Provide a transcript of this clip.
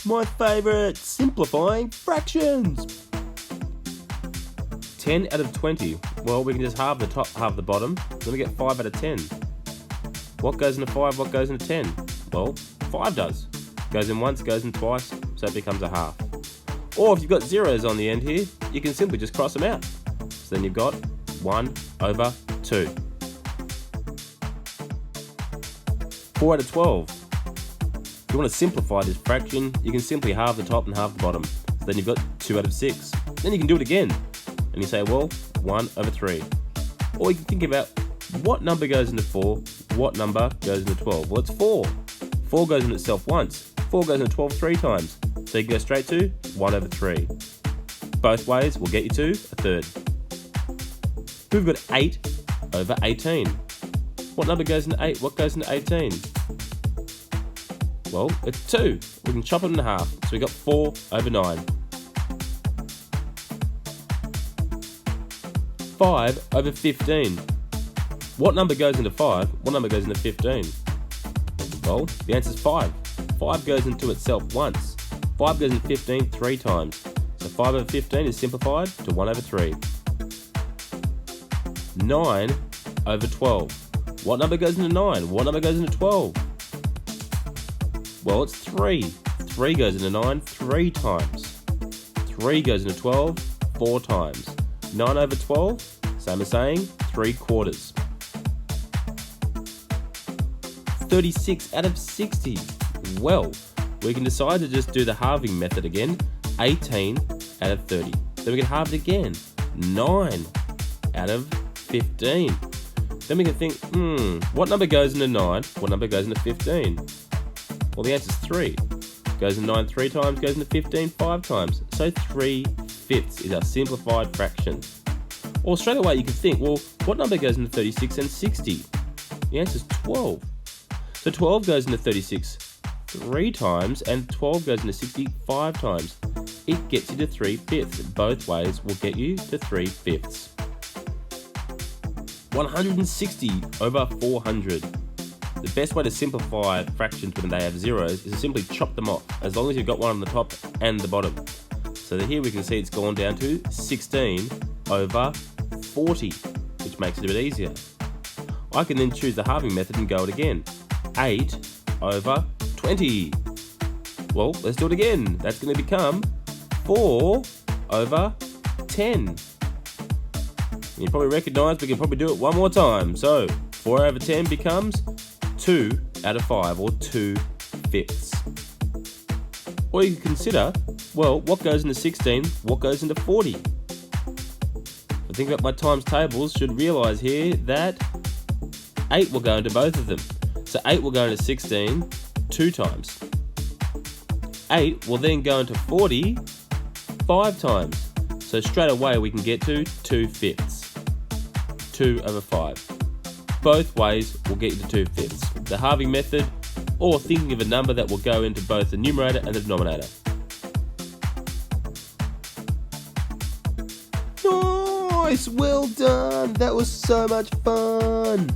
my favourite, simplifying fractions. 10 out of 20. Well, we can just halve the top, halve the bottom. Then we get 5 out of 10. What goes into 5, what goes into 10? Well, 5 does. Goes in once, goes in twice, so it becomes a half. Or if you've got zeros on the end here, you can simply just cross them out. So then you've got 1 over 2. 4 out of 12. If you want to simplify this fraction, you can simply halve the top and halve the bottom. So then you've got 2 out of 6. Then you can do it again. And you say, well, 1 over 3. Or you can think about what number goes into 4, what number goes into 12. Well, it's 4. 4 goes in itself once. 4 goes into 12 3 times. So you can go straight to 1 over 3. Both ways will get you to a third. We've got 8 over 18. What number goes into 8? What goes into 18? Well, it's 2. We can chop it in half. So we got 4 over 9. 5 over 15. What number goes into 5? What number goes into 15? Well, the answer is 5. 5 goes into itself once. 5 goes into 15 3 times. So 5 over 15 is simplified to 1 over 3. 9 over 12. What number goes into 9? What number goes into 12? Well, it's 3. 3 goes into 9 3 times. 3 goes into 12 4 times. 9 over 12, same as saying 3 quarters. 36 out of 60. Well, we can decide to just do the halving method again. 18 out of 30. Then we can halve it again. 9 out of 15. Then we can think, what number goes into 9? What number goes into 15? Well, the answer is 3. Goes into 9 3 times, goes into 15 5 times. So 3/5 is our simplified fraction. Or straight away you can think, well, what number goes into 36 and 60? The answer is 12. So 12 goes into 36 3 times and 12 goes into 60 5 times. It gets you to 3/5. Both ways will get you to 3/5. 160 over 400. The best way to simplify fractions when they have zeros is to simply chop them off, as long as you've got one on the top and the bottom. So that here we can see it's gone down to 16 over 40, which makes it a bit easier. I can then choose the halving method and go it again. 8 over 20. Well, let's do it again. That's going to become 4 over 10. And you probably recognise we can probably do it one more time. So 4 over 10 becomes 2 out of 5, or 2/5. Or you can consider, well, what goes into 16, what goes into 40? I think about my times tables, should realise here that 8 will go into both of them. So 8 will go into 16 2 times. 8 will then go into 40 5 times. So straight away we can get to 2/5. 2 over 5. Both ways will get you to 2/5. The halving method, or thinking of a number that will go into both the numerator and the denominator. Nice, well done. That was so much fun.